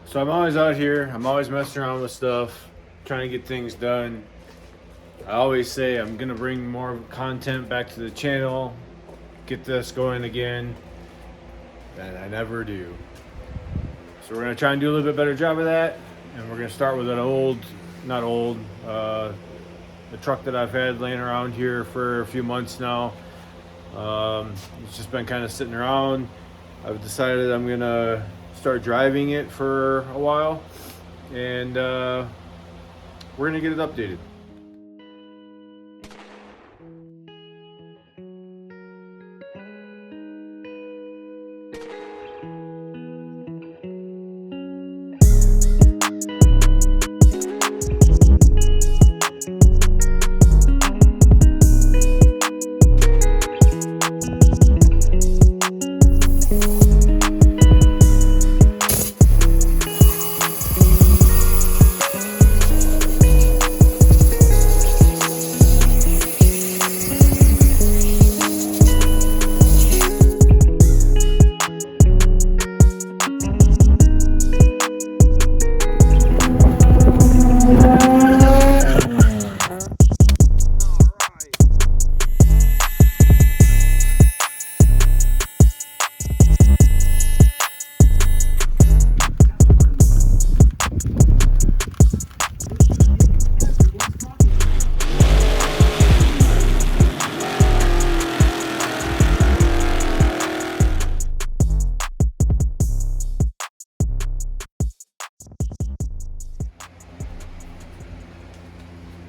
So I'm always out here. I'm always messing around with stuff, trying to get things done. I always say I'm gonna bring more content back to the channel, get this going again, and I never do. So we're gonna try and do a little bit better job of that, and we're gonna start with the truck that I've had laying around here for a few months now. It's just been kind of sitting around. I've decided I'm gonna start driving it for a while, and we're gonna get it updated.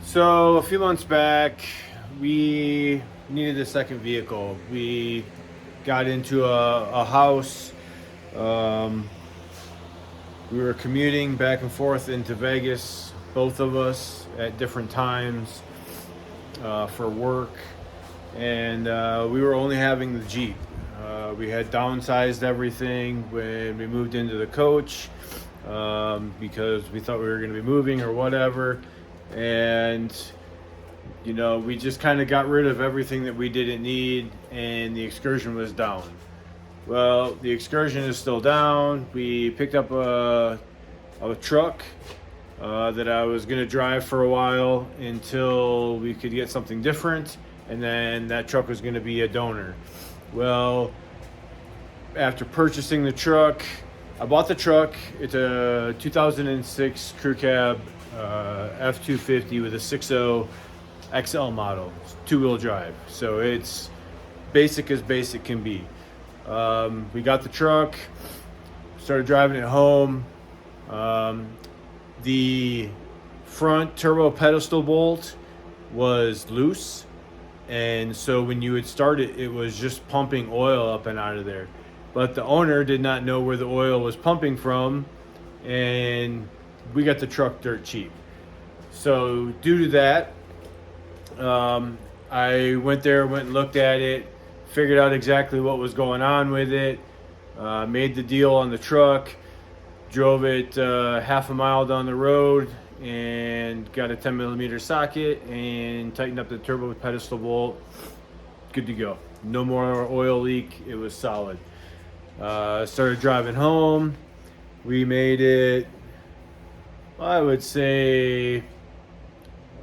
So a few months back, we needed a second vehicle. We got into a house. We were commuting back and forth into Vegas, both of us at different times for work, and we were only having the Jeep. We had downsized everything when we moved into the coach because we thought we were going to be moving or whatever. And we just kind of got rid of everything that we didn't need, and the Excursion was down. Well, the Excursion is still down. We picked up a truck that I was going to drive for a while until we could get something different, and then that truck was going to be a donor. Well, after purchasing the truck, I bought the truck. It's a 2006 crew cab F-250 with a 6.0 XL model. It's two-wheel drive, so it's basic as basic can be. We got the truck, started driving it home. The front turbo pedestal bolt was loose, and so when you would start it, it was just pumping oil up and out of there. But the owner did not know where the oil was pumping from, and we got the truck dirt cheap. So due to that, I went and looked at it, figured out exactly what was going on with it, made the deal on the truck, drove it half a mile down the road, and got a 10mm socket and tightened up the turbo pedestal bolt. Good to go. No more oil leak. It was solid. Started driving home. We made it, I would say,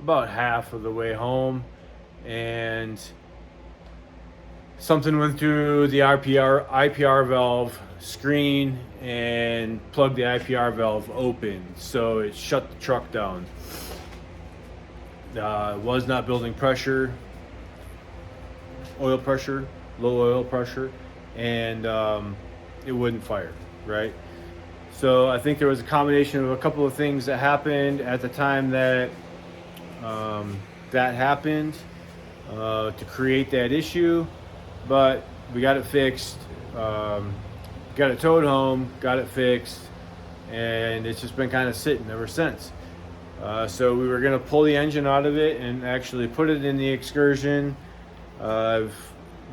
about half of the way home, and something went through the IPR valve screen and plugged the IPR valve open, so it shut the truck down. It was not building pressure, low oil pressure, and it wouldn't fire, right? So I think there was a combination of a couple of things that happened at the time that that happened to create that issue, but we got it fixed, got it towed home, got it fixed, and it's just been kind of sitting ever since. So we were going to pull the engine out of it and actually put it in the Excursion. I've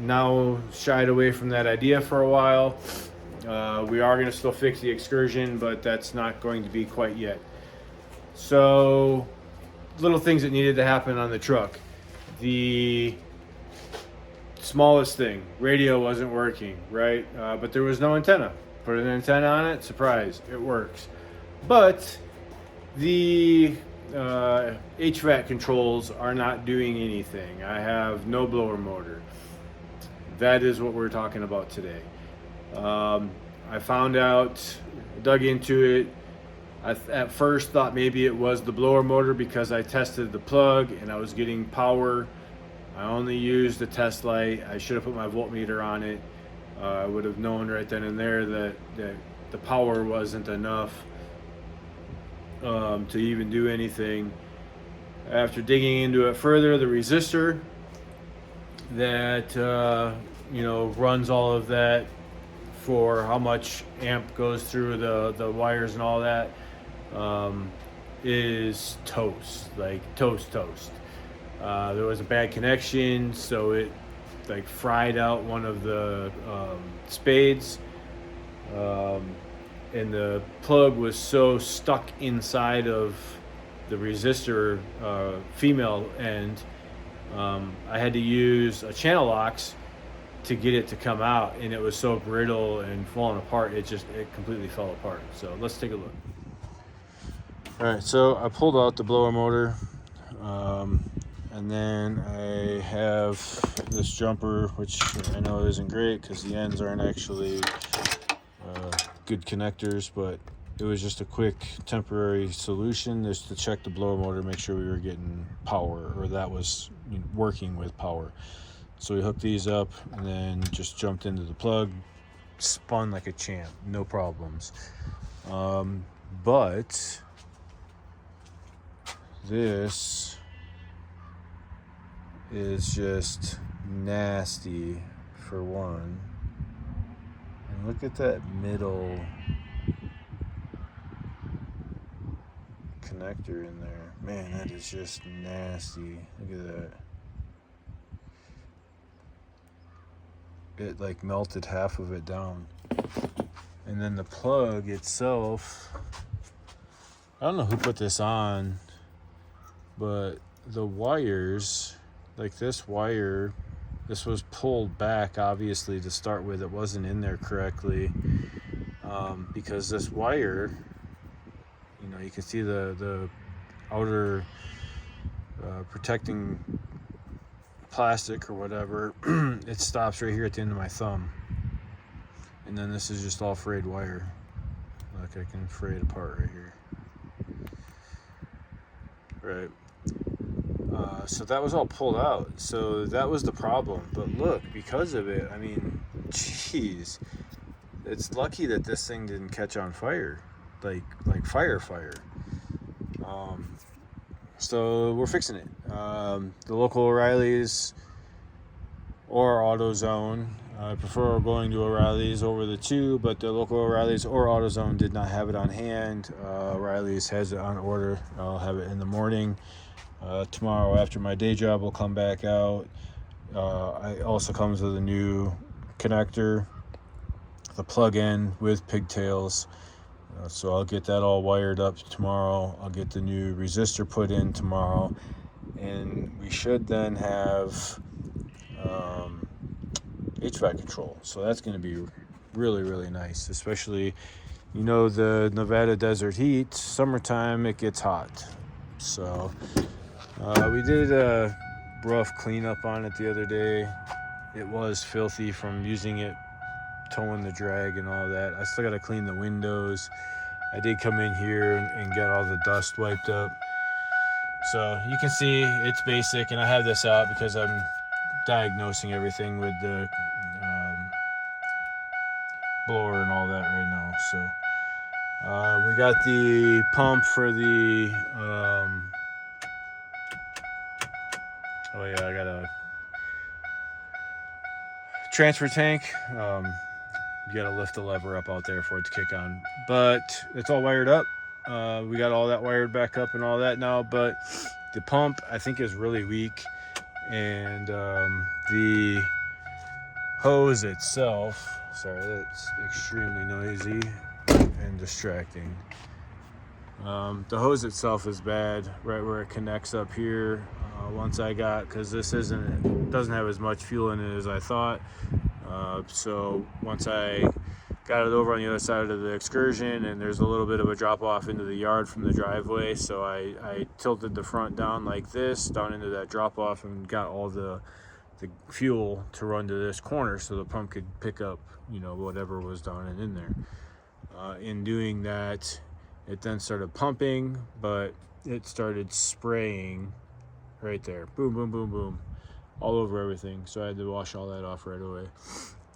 now shied away from that idea for a while. We are going to still fix the Excursion, but that's not going to be quite yet. So little things that needed to happen on the truck. The smallest thing, radio wasn't working, right? But there was no antenna. Put an antenna on it, surprise, it works. But the HVAC controls are not doing anything. I have no blower motor. That is what we're talking about today. I found out, dug into it. I at first thought maybe it was the blower motor because I tested the plug and I was getting power. I only used the test light. I should have put my voltmeter on it. I would have known right then and there that the power wasn't enough to even do anything. After digging into it further, the resistor that runs all of that for how much amp goes through the wires and all that is toast, like toast. There was a bad connection, so it like fried out one of the spades, and the plug was so stuck inside of the resistor female end. I had to use a channel locks to get it to come out, and it was so brittle and falling apart, it completely fell apart. So let's take a look. All right, so I pulled out the blower motor, and then I have this jumper, which I know isn't great because the ends aren't actually good connectors, but it was just a quick temporary solution just to check the blower motor, make sure we were getting power, or that was working with power. So we hooked these up and then just jumped into the plug, spun like a champ, no problems. But this is just nasty for one. And look at that middle connector in there. Man, that is just nasty. Look at that. It like melted half of it down. And then the plug itself, I don't know who put this on, but the wires, like this wire, this was pulled back obviously to start with. It wasn't in there correctly, because this wire, you can see the outer protecting plastic or whatever, it stops right here at the end of my thumb, and then this is just all frayed wire. Look, I can fray it apart right here. Right. So that was all pulled out, so that was the problem. But look, because of it, I mean, geez, it's lucky that this thing didn't catch on fire, like fire. So we're fixing it. The local O'Reilly's or AutoZone. I prefer going to O'Reilly's over the two, but the local O'Reilly's or AutoZone did not have it on hand. O'Reilly's has it on order. I'll have it in the morning. Tomorrow after my day job, will come back out. It also comes with a new connector, the plug-in with pigtails. So I'll get that all wired up tomorrow. I'll get the new resistor put in tomorrow, and we should then have HVAC control. So that's going to be really, really nice, especially, the Nevada desert heat. Summertime, it gets hot. So we did a rough cleanup on it the other day. It was filthy from using it, towing the drag and all that. I still got to clean the windows. I did come in here and get all the dust wiped up. So you can see it's basic, and I have this out because I'm diagnosing everything with the blower and all that right now. So we got the pump for the I got a transfer tank. You gotta lift the lever up out there for it to kick on, but it's all wired up. We got all that wired back up and all that now, but the pump I think is really weak, and the hose itself, sorry, that's extremely noisy and distracting. The hose itself is bad right where it connects up here. Once I got, because this doesn't have as much fuel in it as I thought, so once I got it over on the other side of the excursion, and there's a little bit of a drop off into the yard from the driveway, so I tilted the front down like this, down into that drop off, and got all the fuel to run to this corner so the pump could pick up, you know, whatever was down and in there. In doing that, it then started pumping, but it started spraying right there. Boom, boom, boom, boom, all over everything. So I had to wash all that off right away.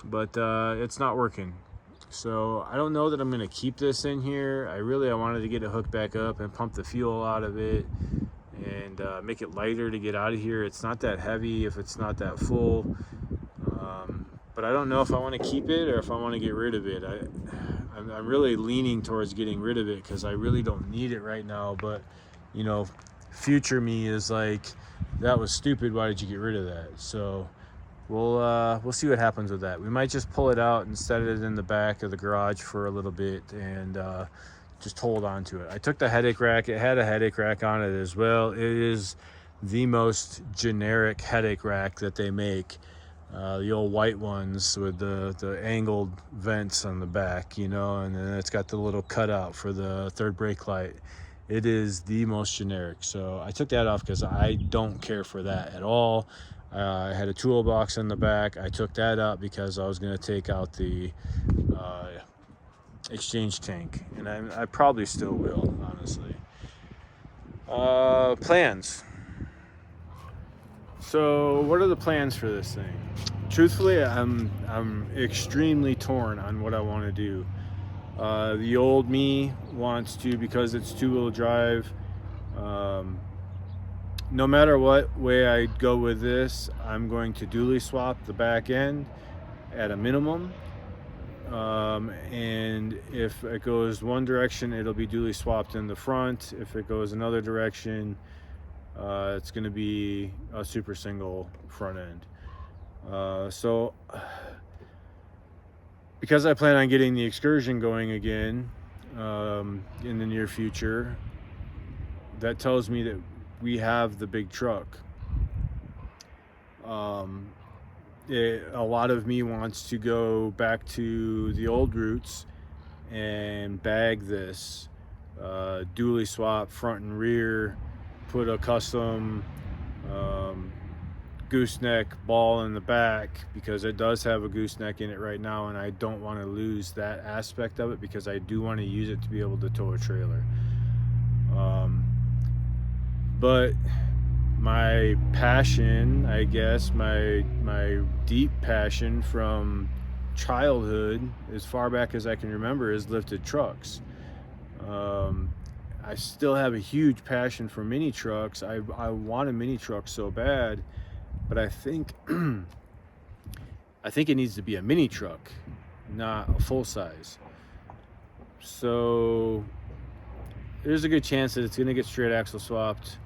But it's not working. So I don't know that I'm gonna keep this in here. I wanted to get it hooked back up and pump the fuel out of it and make it lighter to get out of here. It's not that heavy if it's not that full. But I don't know if I want to keep it or if I want to get rid of it. I'm really leaning towards getting rid of it because I really don't need it right now. But, you know, future me is like, that was stupid. Why did you get rid of that? So we'll see what happens with that. We might just pull it out and set it in the back of the garage for a little bit and just hold on to it. I took the headache rack. It had a headache rack on it as well. It is the most generic headache rack that they make. The old white ones with the angled vents on the back, you know, and then it's got the little cutout for the third brake light. It is the most generic. So I took that off because I don't care for that at all. I had a toolbox in the back. I took that out because I was going to take out the exchange tank, and I probably still will, honestly. Plans. So what are the plans for this thing? Truthfully, I'm extremely torn on what I want to do. The old me wants to, because it's two-wheel drive, no matter what way I go with this, I'm going to dually swap the back end at a minimum. And if it goes one direction, it'll be dually swapped in the front. If it goes another direction, it's going to be a super single front end. So because I plan on getting the excursion going again in the near future, that tells me that we have the big truck. A lot of me wants to go back to the old roots and bag this, dually swap front and rear, put a custom gooseneck ball in the back, because it does have a gooseneck in it right now, and I don't want to lose that aspect of it because I do want to use it to be able to tow a trailer. But my passion, I guess, my deep passion from childhood, as far back as I can remember, is lifted trucks. I still have a huge passion for mini trucks. I want a mini truck so bad, but I think it needs to be a mini truck, not a full size. So there's a good chance that it's going to get straight axle swapped,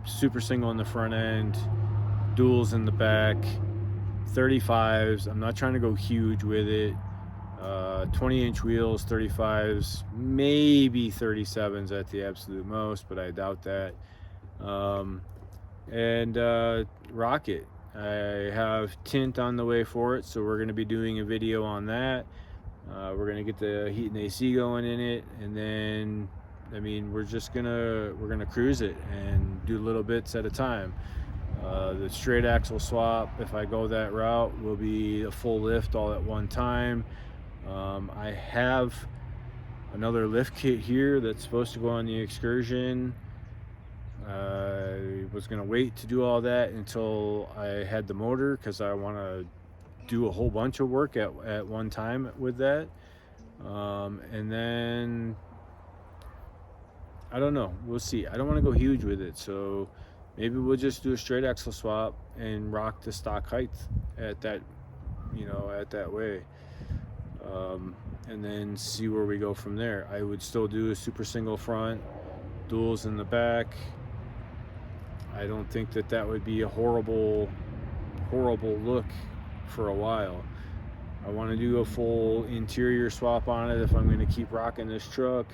super single in the front end, duals in the back, 35s. I'm not trying to go huge with it. 20-inch wheels, 35s, maybe 37s at the absolute most, but I doubt that. And rock it. I have tint on the way for it, so we're going to be doing a video on that. We're going to get the heat and AC going in it, and then, I mean, we're gonna cruise it and do little bits at a time. The straight axle swap, if I go that route, will be a full lift all at one time. I have another lift kit here that's supposed to go on the excursion. I was going to wait to do all that until I had the motor, because I want to do a whole bunch of work at one time with that. And then, I don't know, we'll see. I don't want to go huge with it, so maybe we'll just do a straight axle swap and rock the stock height at that, at that way. And then see where we go from there. I would still do a super single front, duals in the back. I don't think that would be a horrible look for a while. I want to do a full interior swap on it if I'm going to keep rocking this truck.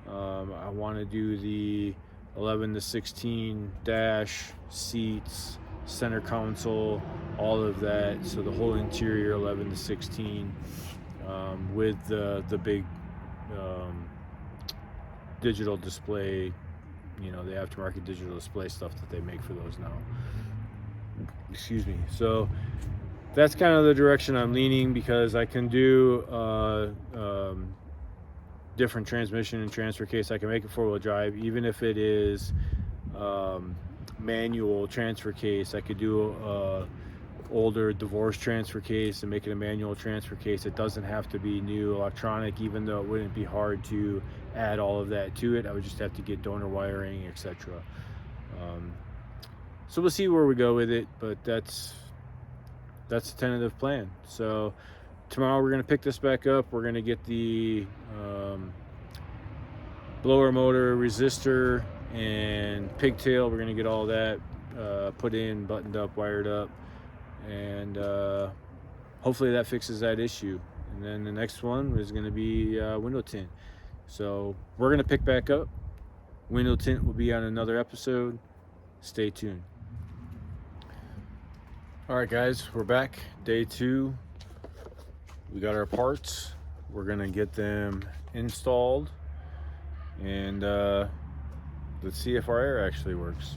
I want to do the 11 to 16 dash, seats, center console, all of that. So the whole interior 11 to 16. with the big digital display, the aftermarket digital display stuff that they make for those now. Excuse me. So that's kind of the direction I'm leaning, because I can do different transmission and transfer case. I can make it four-wheel drive, even if it is manual transfer case. I could do older divorce transfer case and make it a manual transfer case. It doesn't have to be new electronic, even though it wouldn't be hard to add all of that to it. I would just have to get donor wiring, etc. So we'll see where we go with it, but that's the tentative plan. So tomorrow we're going to pick this back up. We're going to get the blower motor, resistor, and pigtail. We're going to get all that put in, buttoned up, wired up, and hopefully that fixes that issue. And then the next one is going to be window tint. So we're going to pick back up. Window tint will be on another episode. Stay tuned. All right, guys, we're back. Day 2. We got our parts. We're going to get them installed, and let's see if our air actually works.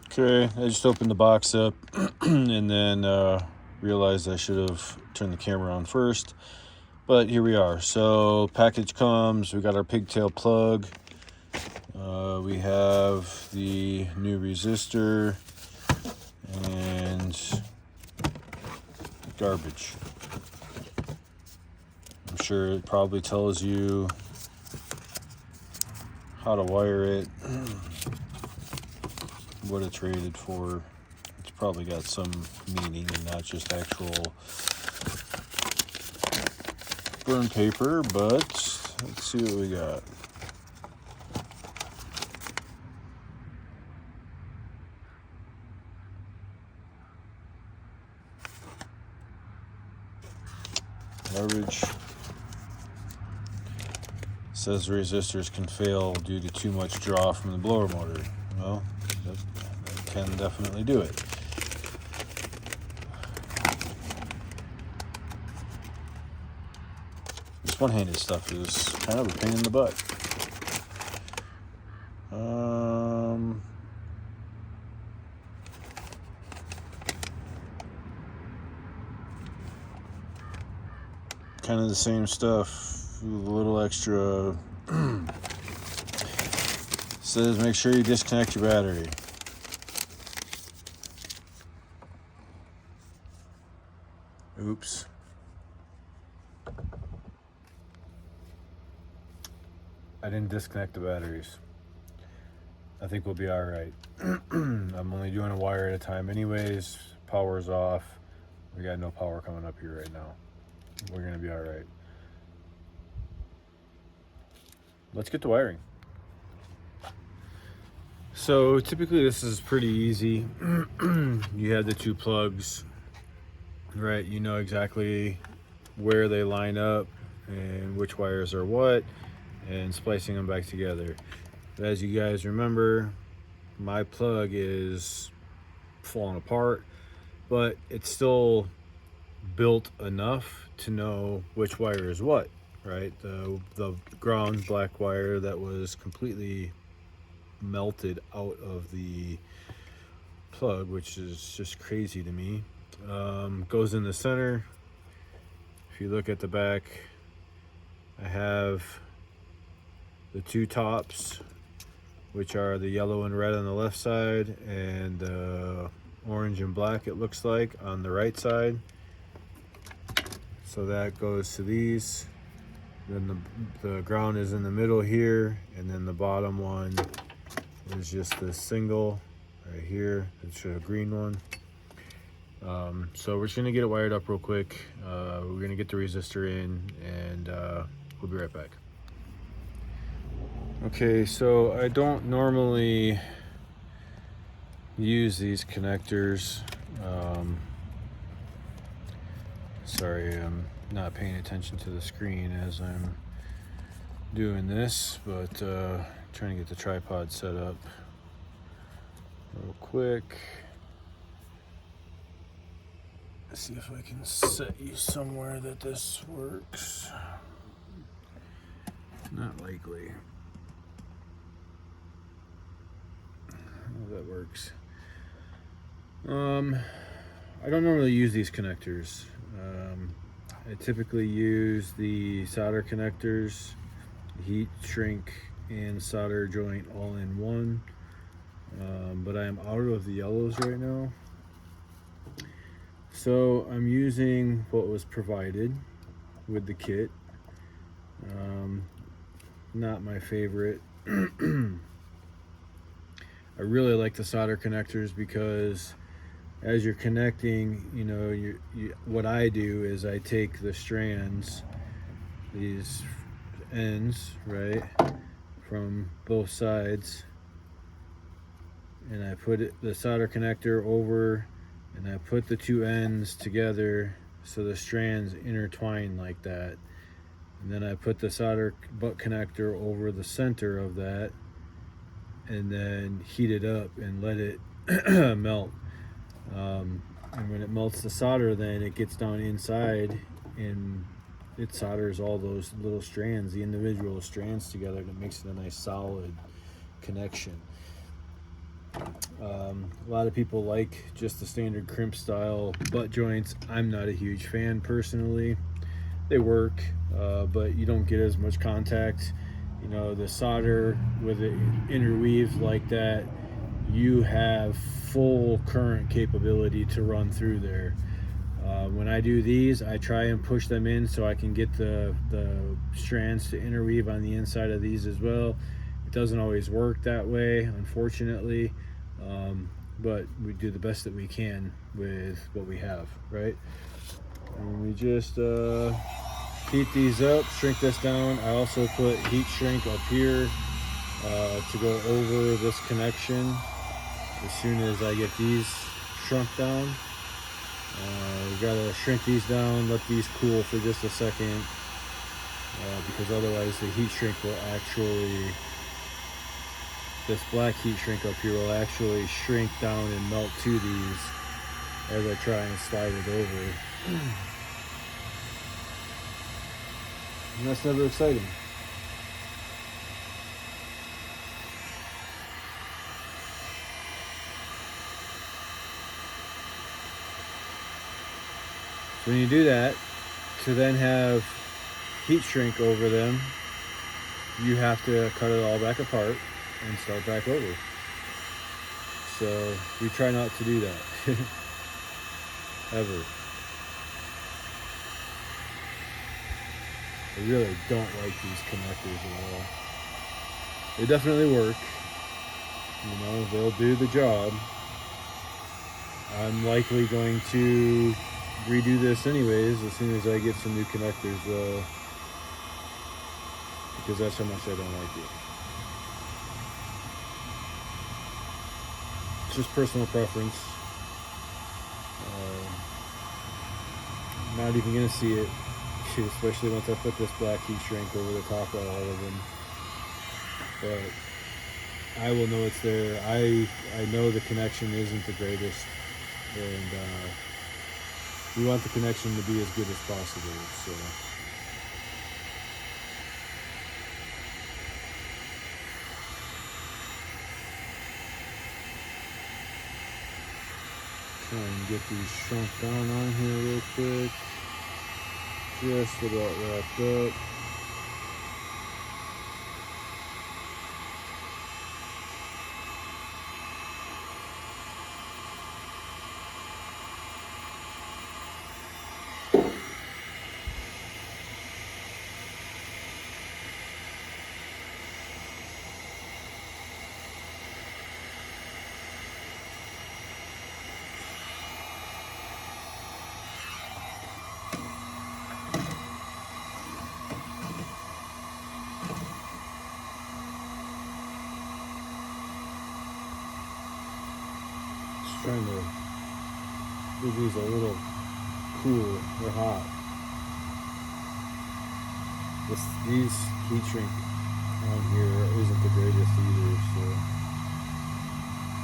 Okay, I just opened the box up and then realized I should have turned the camera on first, but here we are. So package comes, we got our pigtail plug, we have the new resistor, and garbage. I'm sure it probably tells you how to wire it, what it's rated for. It's probably got some meaning and not just actual burn paper, but let's see what we got. Garbage. Says resistors can fail due to too much draw from the blower motor. Well, that can definitely do it. This one-handed stuff is kind of a pain in the butt. Kind of the same stuff with a little extra. Says make sure you disconnect your battery. Oops. I didn't disconnect the batteries. I think we'll be all right. I'm only doing a wire at a time anyways. Power's off. We got no power coming up here right now. We're gonna be all right. Let's get to wiring. So typically this is pretty easy. You have the 2 plugs, right? You know exactly where they line up and which wires are what, and splicing them back together. But as you guys remember, my plug is falling apart, but it's still built enough to know which wire is what, right? The ground black wire that was completely melted out of the plug, which is just crazy to me, goes in the center. If you look at the back, I have the 2 tops, which are the yellow and red on the left side, and orange and black, it looks like, on the right side. So that goes to these. Then the ground is in the middle here, and then the bottom one is just this single right here. It's a green one. So we're just gonna get it wired up real quick. We're gonna get the resistor in, and we'll be right back. Okay, so I don't normally use these connectors. Sorry, I'm not paying attention to the screen as I'm doing this, but trying to get the tripod set up real quick. Let's see if I can set you somewhere that this works. Not likely. That works. I don't normally use these connectors. I typically use the solder connectors, heat shrink, and solder joint all in one. But I am out of the yellows right now. So I'm using what was provided with the kit. Not my favorite. I really like the solder connectors because as you're connecting, you know, what I do is I take the strands, these ends, right, from both sides, and I put the solder connector over, and I put the two ends together so the strands intertwine like that. And then I put the solder butt connector over the center of that, and then heat it up and let it melt. And when it melts the solder, then it gets down inside and it solders all those little strands, the individual strands together, and it makes it a nice solid connection. A lot of people like just the standard crimp style butt joints. I'm not a huge fan personally. They work, but you don't get as much contact. You know, the solder with it interweaves like that, you have full current capability to run through there. When I do these, I try and push them in so I can get the strands to interweave on the inside of these as well. It doesn't always work that way, unfortunately, but we do the best that we can with what we have, right? And we just heat these up, shrink this down. I also put heat shrink up here to go over this connection as soon as I get these shrunk down. We gotta shrink these down, let these cool for just a second, because otherwise the heat shrink will actually, this black heat shrink up here will actually shrink down and melt to these as I try and slide it over. And that's never exciting. So when you do that, to then have heat shrink over them, you have to cut it all back apart and start back over. So we try not to do that, ever. I really don't like these connectors at all. They definitely work. You know, they'll do the job. I'm likely going to redo this anyways as soon as I get some new connectors, because that's how much I don't like it. It's just personal preference. Not even gonna see it, especially once I put this black heat shrink over the top of all of them. But I will know it's there. I know the connection isn't the greatest, and we want the connection to be as good as possible. So try and get these shrunk down on here real quick. Just about wrapped up. Trying to give these a little cool. They're hot. These heat shrink on here isn't the greatest either, so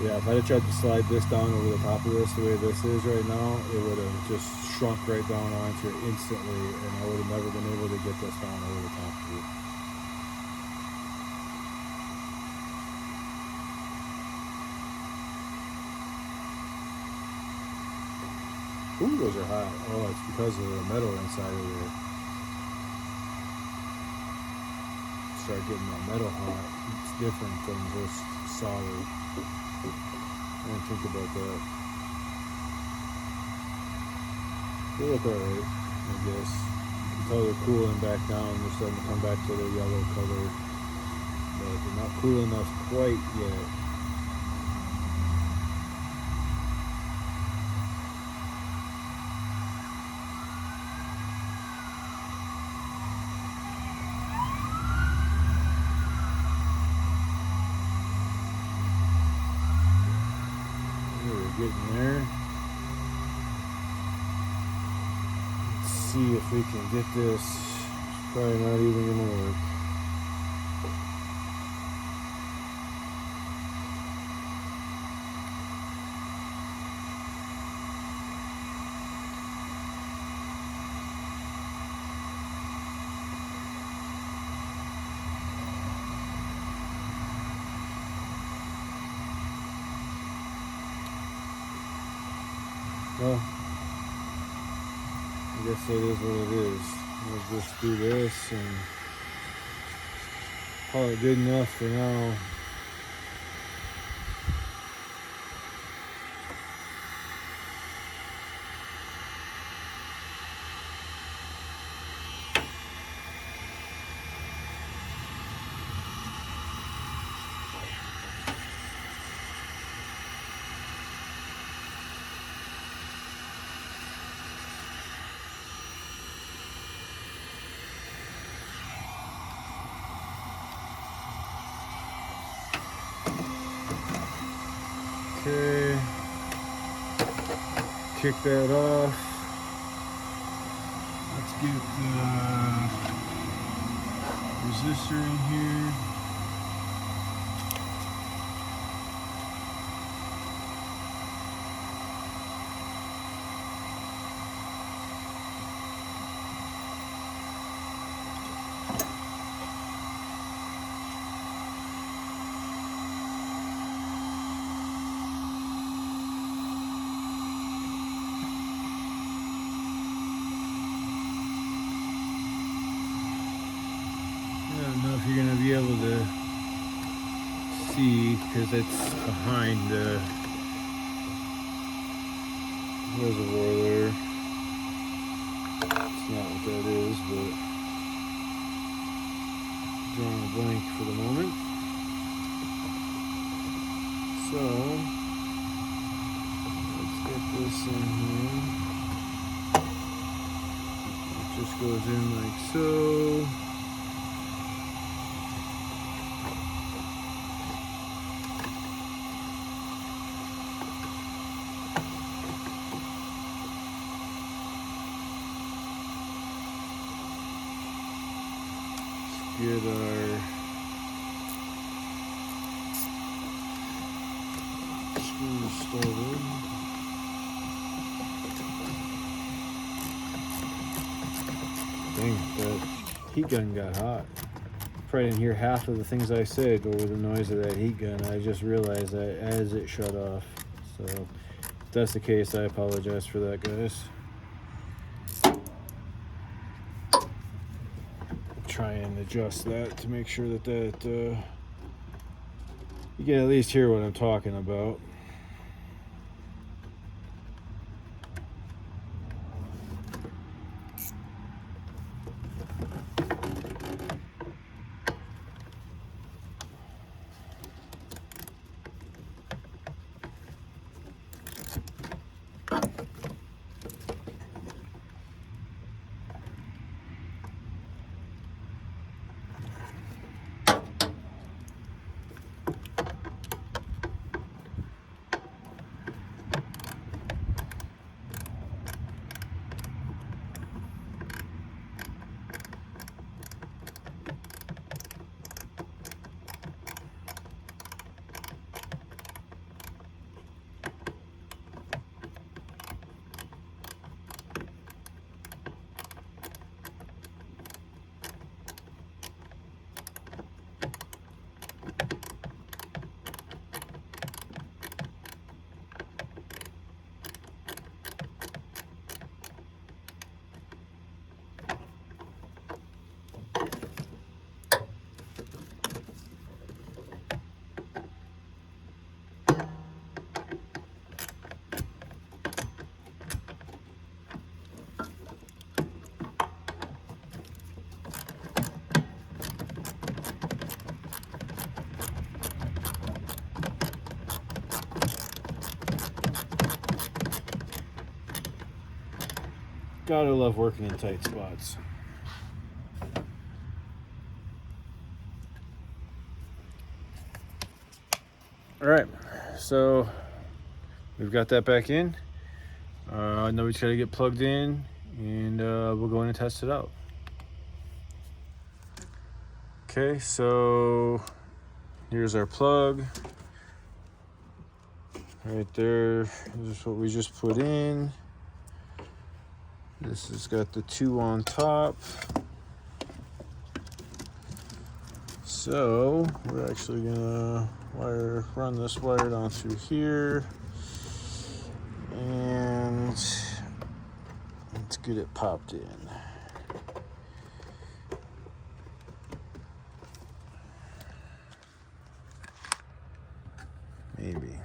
Yeah, if I'd have tried to slide this down over the top of this the way this is right now, it would have just shrunk right down onto it instantly, and I would have never been able to get this down over the top of it. Ooh, those are hot. Oh, it's because of the metal inside of there. Start getting that metal hot. It's different than just solid. I didn't think about that. They look alright, I guess. You can tell they're cooling back down. They're starting to come back to their yellow color. But they're not cool enough quite yet. We're getting there. Let's see if we can get this. It's probably not even gonna work. Well, I guess it is what it is. We'll just do this and call it good enough for now. Okay, kick that off. Let's get the resistor in here. I don't know if you're gonna be able to see because it's behind the reservoir there. It's not what that is, but drawing a blank for the moment. So let's get this in here. It just goes in like so. Get our screws started. Dang, that heat gun got hot. Probably didn't hear half of the things I said over the noise of that heat gun. I just realized that as it shut off. So if that's the case, I apologize for that, guys. Try and adjust that to make sure that you can at least hear what I'm talking about. Gotta love working in tight spots. All right, so we've got that back in. Now we just gotta get plugged in, and we'll go in and test it out. Okay, so here's our plug. Right there, this is what we just put in. This has got the 2 on top. So we're actually gonna run this wire down through here, and let's get it popped in. Maybe.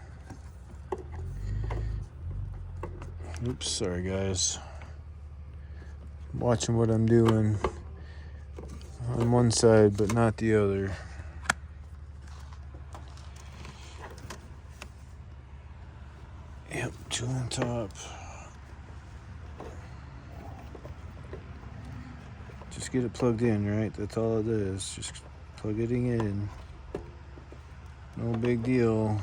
Oops, sorry guys. I'm watching what I'm doing on one side, but not the other. Yep, 2 on top. Just get it plugged in, right? That's all it is. Just plug it in. No big deal.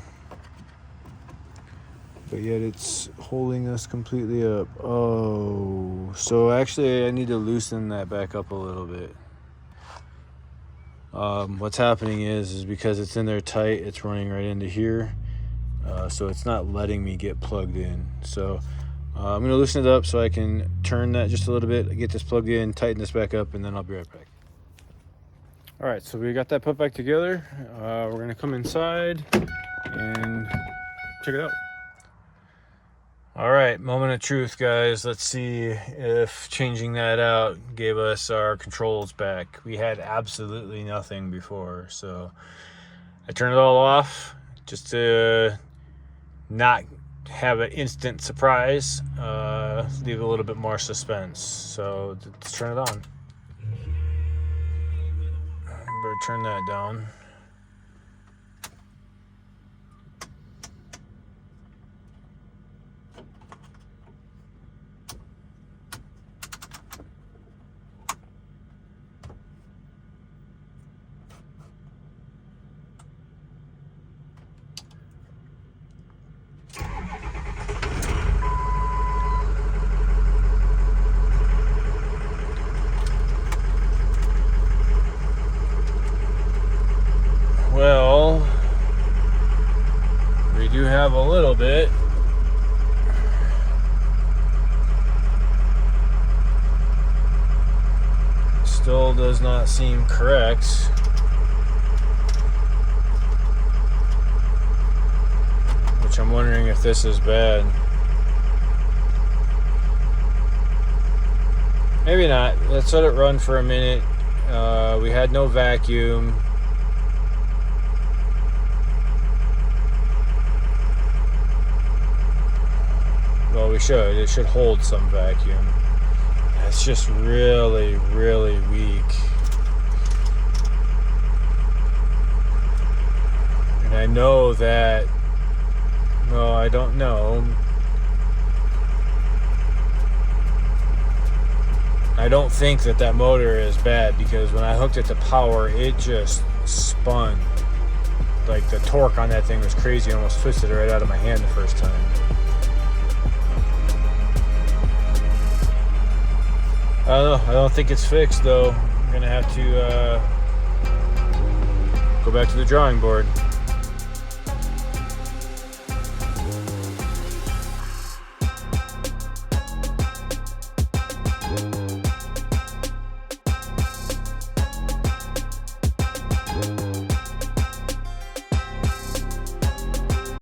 But yet it's holding us completely up. Oh, so actually I need to loosen that back up a little bit. What's happening is because it's in there tight, it's running right into here. So it's not letting me get plugged in. So I'm gonna loosen it up so I can turn that just a little bit, get this plugged in, tighten this back up, and then I'll be right back. All right, so we got that put back together. We're gonna come inside and check it out. All right, moment of truth, guys. Let's see if changing that out gave us our controls back. We had absolutely nothing before, so I turned it all off just to not have an instant surprise, leave a little bit more suspense. So let's turn it on. Better turn that down. Well, we do have a little bit. Still does not seem correct. Which I'm wondering if this is bad. Maybe not. Let's let it run for a minute. We had no vacuum. Well, we should. It should hold some vacuum. It's just really, really weak. And I know that... Well, I don't know. I don't think that motor is bad, because when I hooked it to power, it just spun. Like, the torque on that thing was crazy. I almost twisted it right out of my hand the first time. I don't know. I don't think it's fixed, though. I'm going to have to go back to the drawing board.